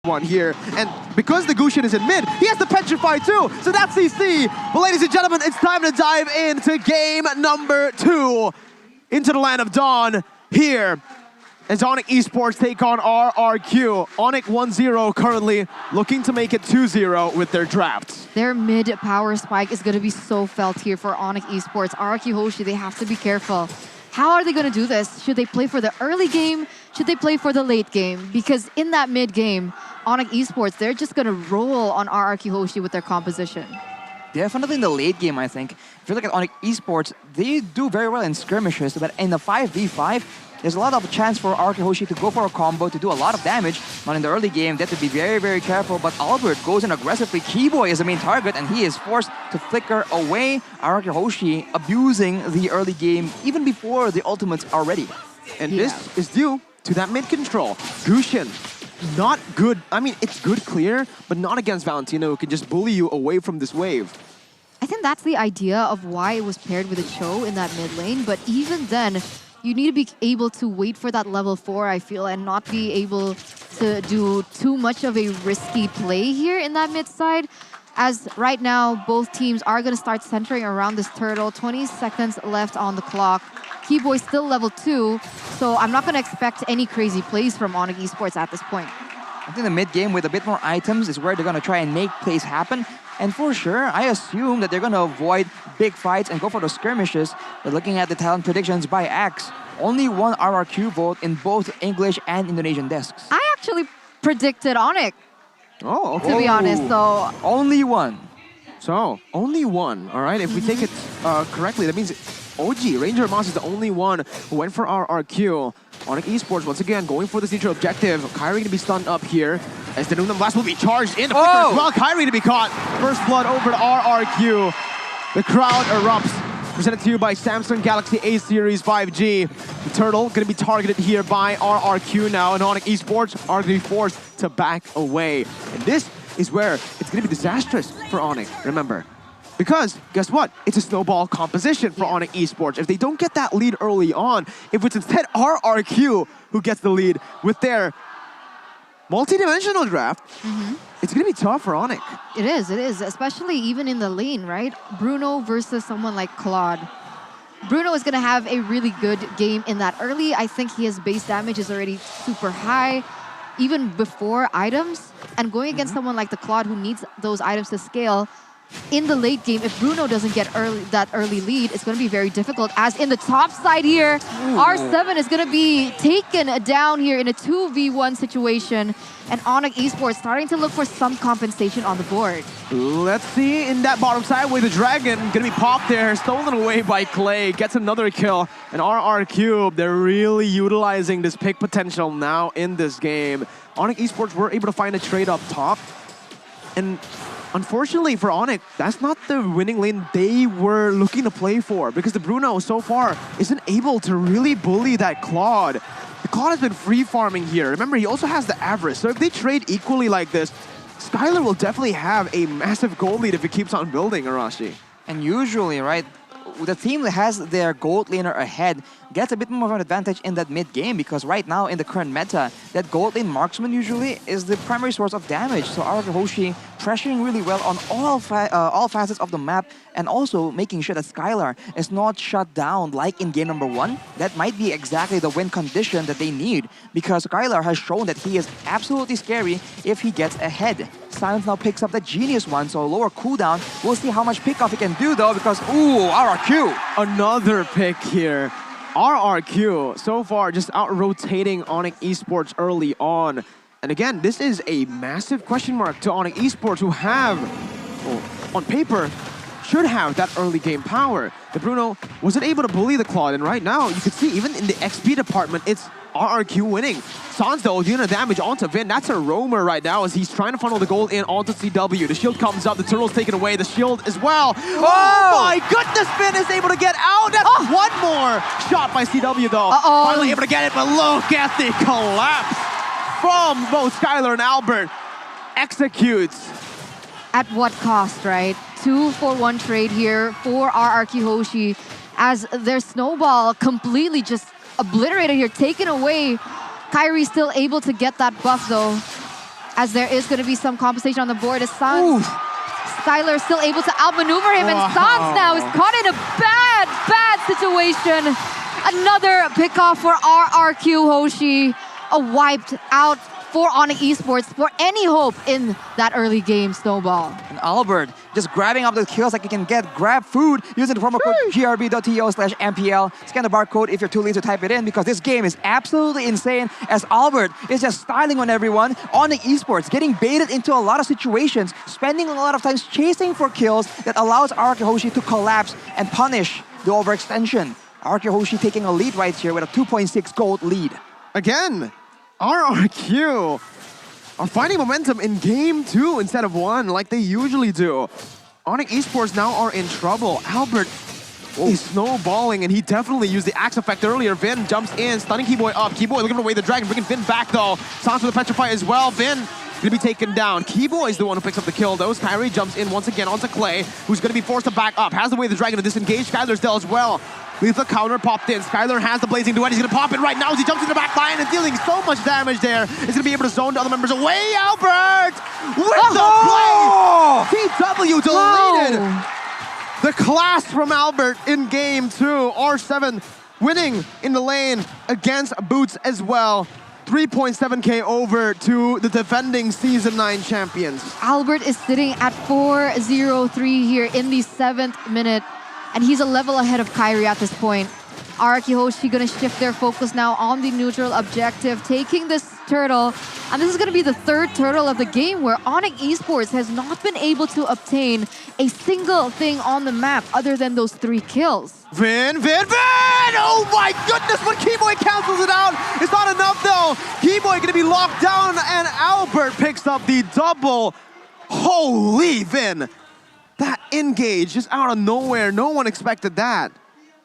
one here, and because the Gusion is in mid, he has to petrify too, so that's CC. But ladies and gentlemen, it's time to dive into game number 2, into the land of Dawn here, as ONIC Esports take on RRQ. ONIC 1-0 currently, looking to make it 2-0 with their drafts. Their mid power spike is going to be so felt here for ONIC Esports. RRQ Hoshi, they have to be careful. How are they going to do this? Should they play for the early game? Should they play for the late game? Because in that mid game, ONIC Esports, they're just going to roll on RRQ Hoshi with their composition. Definitely in the late game, I think. If you look at ONIC Esports, they do very well in skirmishes, but in the 5v5, there's a lot of chance for RRQ Hoshi to go for a combo, to do a lot of damage. But in the early game, they have to be very, very careful. But Albert goes in aggressively. Keyboy is the main target, and he is forced to flicker away. RRQ Hoshi abusing the early game even before the ultimates are ready. And this is due to that mid control. Gusion, not good. I mean, it's good clear, but not against Valentino, who can just bully you away from this wave. I think that's the idea of why it was paired with a Cho in that mid lane. But even then, you need to be able to wait for that level 4, I feel, and not be able to do too much of a risky play here in that mid side. As right now, both teams are going to start centering around this turtle. 20 seconds left on the clock. Keyboy still level 2, so I'm not going to expect any crazy plays from ONIC Esports at this point. I think the mid game with a bit more items is where they're going to try and make plays happen. And for sure, I assume that they're going to avoid big fights and go for the skirmishes. But looking at the talent predictions by Axe, only one RRQ vote in both English and Indonesian desks. I actually predicted ONIC, Oh, okay. to be honest, so... Only one. So, only one, all right? If we take it correctly, that means OG, Ranger Moss, is the only one who went for RRQ. ONIC Esports, once again, going for this neutral objective. Kyrie to be stunned up here, as the Nunam Blast will be charged in. The flicker as well, Kyrie to be caught. First blood over to RRQ. The crowd erupts. Presented to you by Samsung Galaxy A Series 5G. The turtle going to be targeted here by RRQ now, and ONIC Esports are going to be forced to back away. And this is where it's going to be disastrous for ONIC, remember. Because, guess what? It's a snowball composition for ONIC Esports. If they don't get that lead early on, if it's instead RRQ who gets the lead with their multi-dimensional draft, it's going to be tough for ONIC. It is, especially even in the lane, right? Bruno versus someone like Claude. Bruno is going to have a really good game in that early. I think his base damage is already super high, even before items. And going against someone like the Claude who needs those items to scale, in the late game, if Bruno doesn't get that early lead, it's going to be very difficult. As in the top side here, R7 is going to be taken down here in a 2v1 situation. And ONIC Esports starting to look for some compensation on the board. Let's see in that bottom side with the Dragon. Going to be popped there, stolen away by Clay. Gets another kill. And RRQ, they're really utilizing this pick potential now in this game. ONIC Esports were able to find a trade up top. And unfortunately for ONIC, that's not the winning lane they were looking to play for, because the Bruno so far isn't able to really bully that Claude. The Claude has been free farming here. Remember, he also has the Avarice, so if they trade equally like this, Skylar will definitely have a massive gold lead if it keeps on building, Arashi. And usually, right, the team that has their gold laner ahead gets a bit more of an advantage in that mid game, because right now in the current meta, that gold lane marksman usually is the primary source of damage. So RRQ Hoshi pressuring really well on all facets of the map, and also making sure that Skylar is not shut down like in game number 1. That might be exactly the win condition that they need, because Skylar has shown that he is absolutely scary if he gets ahead. Silence now picks up the genius one, so lower cooldown. We'll see how much pickoff he can do though, because ooh, RRQ! Another pick here. RRQ, so far, just out-rotating ONIC Esports early on. And again, this is a massive question mark to ONIC Esports, who have, well, on paper, should have that early game power. The Bruno wasn't able to bully the Claude, and right now, you can see even in the XP department, it's RRQ winning. Sans though, doing the damage onto Vin. That's a roamer right now as he's trying to funnel the gold in onto CW. The shield comes up, the turtle's taken away, the shield as well. Oh my goodness, Vin is able to get out. That's one more shot by CW though. Finally able to get it, but look at the collapse from both Skylar and Albert. Executes. At what cost, right? 2-for-1 trade here for RRQ Hoshi, as their snowball completely just obliterated here, taken away. Kyrie still able to get that buff though. as there is going to be some compensation on the board as Sans. Skylar is still able to outmaneuver him, and Sans now is caught in a bad situation. Another pickoff for RRQ Hoshi. A wiped out for ONIC Esports for any hope in that early game snowball. And Albert just grabbing up the kills like you can get grab food using the promo code grb.to/MPL. Scan the barcode if you're too lazy to type it in, because this game is absolutely insane as Albert is just styling on everyone. ONIC Esports getting baited into a lot of situations, spending a lot of times chasing for kills that allows RRQ Hoshi to collapse and punish the overextension. RRQ Hoshi taking a lead right here with a 2.6 gold lead. Again, RRQ are finding momentum in game 2 instead of 1 like they usually do. ONIC Esports now are in trouble. Albert is snowballing, and he definitely used the axe effect earlier. Vin jumps in, stunning Keyboy up. Keyboy looking for away the dragon, bringing Vin back though. Sans with the petrify as well. Vin gonna be taken down. Keyboy is the one who picks up the kill though. Kyrie jumps in once again onto Clay, who's gonna be forced to back up. Has the way the dragon to disengage. Skylar's still as well. Lethal counter popped in. Skylar has the blazing duet. He's gonna pop it right now as he jumps in the back line and dealing so much damage there. He's gonna be able to zone the other members away. Albert with the play. TW deleted. The class from Albert in game 2. R7 winning in the lane against Boots as well. 3.7k over to the defending Season 9 champions. Albert is sitting at 4-0-3 here in the 7th minute, and he's a level ahead of Kyrie at this point. RRQ Hoshi gonna shift their focus now on the neutral objective, taking this turtle. And this is gonna be the 3rd turtle of the game where ONIC Esports has not been able to obtain a single thing on the map other than those 3 kills. Vin! Oh my goodness, when Keyboy cancels it out, it's not enough though. Keyboy gonna be locked down, and Albert picks up the double. Holy Vin! That engage just out of nowhere, no one expected that.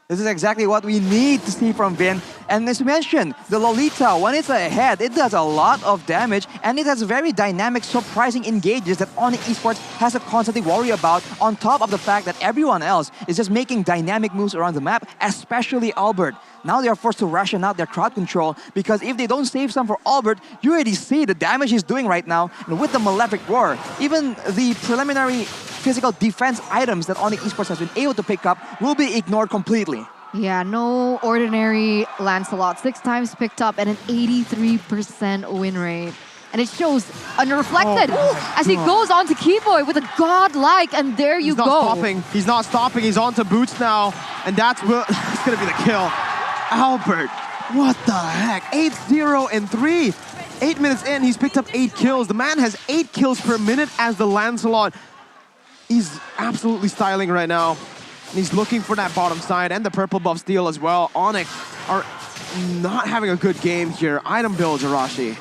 This is exactly what we need to see from Vin. And as you mentioned, the Lolita, when it's ahead, it does a lot of damage, and it has very dynamic, surprising engages that ONIC Esports has to constantly worry about, on top of the fact that everyone else is just making dynamic moves around the map, especially Albert. Now they are forced to ration out their crowd control, because if they don't save some for Albert, you already see the damage he's doing right now. And with the Malefic Roar, even the preliminary physical defense items that ONIC Esports has been able to pick up will be ignored completely. Yeah, no ordinary Lancelot. 6 times picked up and an 83% win rate. And it shows unreflected as he goes on to Keyboy with a godlike, and there you go. He's not stopping. He's on to Boots now, and that's going to be the kill. Albert, what the heck? 8-0-3. 8 minutes in, he's picked up 8 kills. The man has 8 kills per minute as the Lancelot. He's absolutely styling right now. And he's looking for that bottom side and the purple buff steal as well. ONIC are not having a good game here. Item builds, Arashi.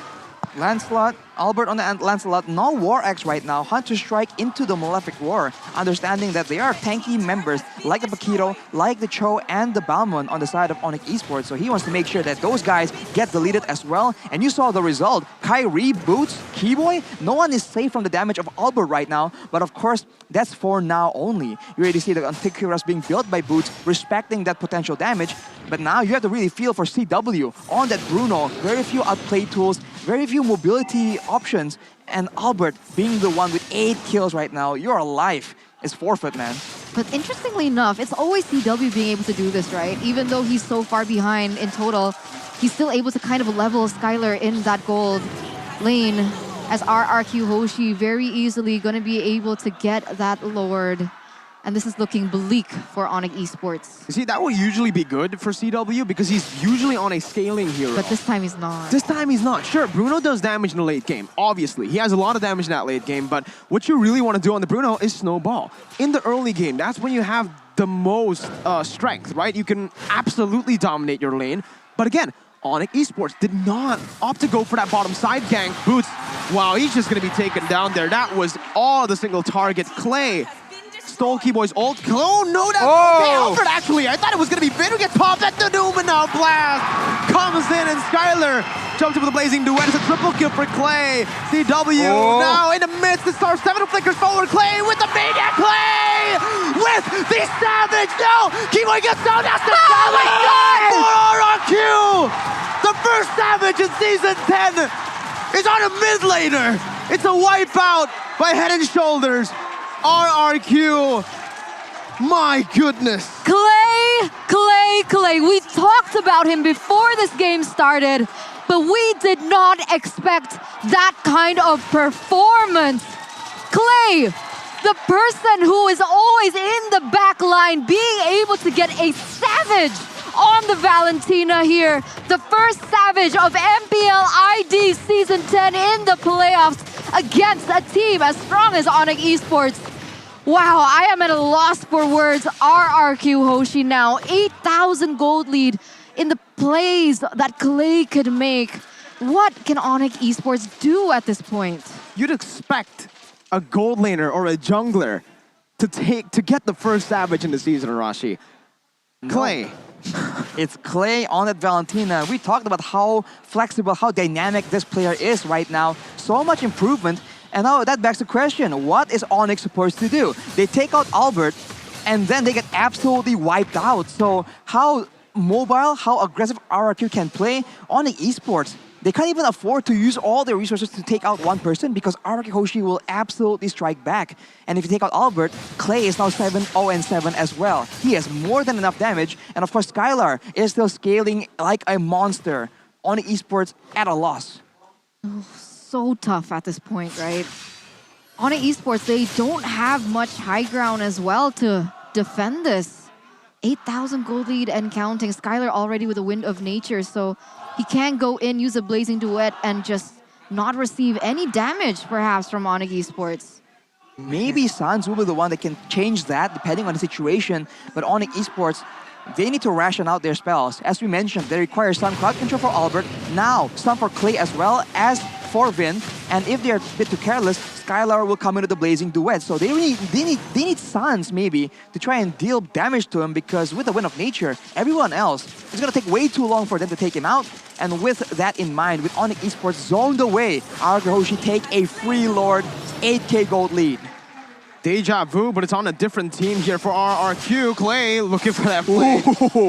Lancelot, Albert on the Lancelot, no War Axe right now. Hunter Strike into the Malefic War, understanding that they are tanky members like the Paquito, like the Cho, and the Balmon on the side of ONIC Esports. So he wants to make sure that those guys get deleted as well. And you saw the result. Kyrie, Boots, Keyboy, no one is safe from the damage of Albert right now. But of course, that's for now only. You already see the Antikyras being built by Boots, respecting that potential damage. But now you have to really feel for CW on that Bruno. Very few outplay tools, very few mobility options, and Albert being the one with 8 kills right now. Your life is forfeit, man. But interestingly enough, it's always CW being able to do this, right? Even though he's so far behind in total, he's still able to kind of level Skylar in that gold lane, as RRQ Hoshi very easily going to be able to get that lowered. And this is looking bleak for ONIC Esports. You see, that will usually be good for CW because he's usually on a scaling hero. But this time he's not. This time he's not. Sure, Bruno does damage in the late game, obviously. He has a lot of damage in that late game, but what you really want to do on the Bruno is snowball. In the early game, that's when you have the most strength, right? You can absolutely dominate your lane. But again, ONIC Esports did not opt to go for that bottom side gank. Boots, wow, he's just going to be taken down there. That was all the single target. Clay stole Keyboy's ult. Oh no, that's okay, Albert actually. I thought it was gonna be Vin who gets popped at the Numina blast. Comes in and Skylar jumps in with a blazing duet. It's a triple kill for Clay. CW now in the midst. The star 7 flickers forward. Clay with the maniac. Clay with the savage. No, Keyboy gets down. That's the savage for RRQ. The first savage in season 10 is on a mid laner. It's a wipeout by Head and Shoulders. RRQ. My goodness. Clay. We talked about him before this game started, but we did not expect that kind of performance. Clay, the person who is always in the back line, being able to get a savage on the Valentina here. The first savage of MPL ID Season 10 in the playoffs against a team as strong as ONIC Esports. Wow, I am at a loss for words. RRQ Hoshi now, 8,000 gold lead in the plays that Clay could make. What can ONIC Esports do at this point? You'd expect a gold laner or a jungler to get the first savage in the season, Arashi. Clay. It's Clay on that Valentina. We talked about how flexible, how dynamic this player is right now. So much improvement. And now that begs the question, what is ONIC supposed to do? They take out Albert, and then they get absolutely wiped out. So how mobile, how aggressive RRQ can play, ONIC Esports, they can't even afford to use all their resources to take out one person because RRQ Hoshi will absolutely strike back. And if you take out Albert, Clay is now 7-0-7 as well. He has more than enough damage. And of course, Skylar is still scaling like a monster. ONIC Esports at a loss. So tough at this point, right? ONIC Esports, they don't have much high ground as well to defend this. 8,000 gold lead and counting. Skylar already with a Wind of Nature, so he can go in, use a Blazing Duet, and just not receive any damage, perhaps, from ONIC Esports. Maybe Sans will be the one that can change that, depending on the situation. But ONIC Esports, they need to ration out their spells. As we mentioned, they require some crowd control for Albert, now some for Clay as well as for Vin. And if they're a bit too careless, Skylar will come into the Blazing Duet. So they need Sans maybe to try and deal damage to him, because with the Wind of Nature, everyone else is going to take way too long for them to take him out. And with that in mind, with ONIC Esports zoned away, RRQ Hoshi take a free Lord 8k gold lead. Deja vu, but it's on a different team here for RRQ. Clay looking for that play.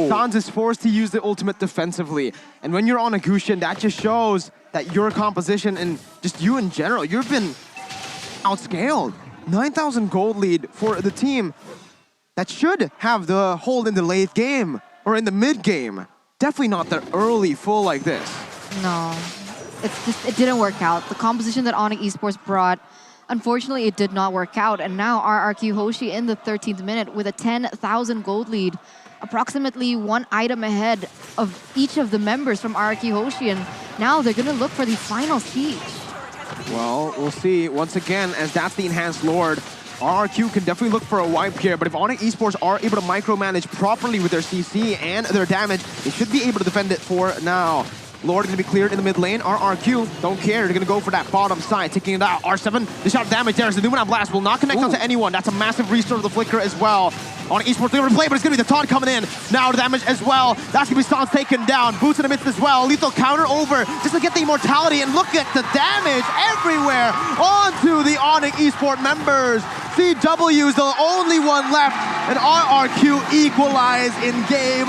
Sans is forced to use the ultimate defensively. And when you're on a Gusion, that just shows that your composition and just you in general, you've been outscaled. 9,000 gold lead for the team that should have the hold in the late game or in the mid game. Definitely not the early full like this. No, it didn't work out. The composition that ONIC Esports brought, unfortunately, it did not work out. And now RRQ Hoshi in the 13th minute with a 10,000 gold lead, approximately one item ahead of each of the members from RRQ Hoshi. And now they're going to look for the final siege. Well, we'll see once again, as that's the enhanced Lord. RRQ can definitely look for a wipe here, but if ONIC Esports are able to micromanage properly with their CC and their damage, they should be able to defend it for now. Lord going to be cleared in the mid lane. RRQ don't care. They're going to go for that bottom side, taking it out. R7, the shot of damage there. So the Numenat Blast will not connect onto anyone. That's a massive restore of the Flicker as well. ONIC Esports they're going to play, but it's going to be the taunt coming in. Now the damage as well. That's going to be Sans taken down. Boots in the midst as well. Lethal counter over just to get the immortality, and look at the damage everywhere onto the ONIC Esports members. CW is the only one left, and RRQ equalize in game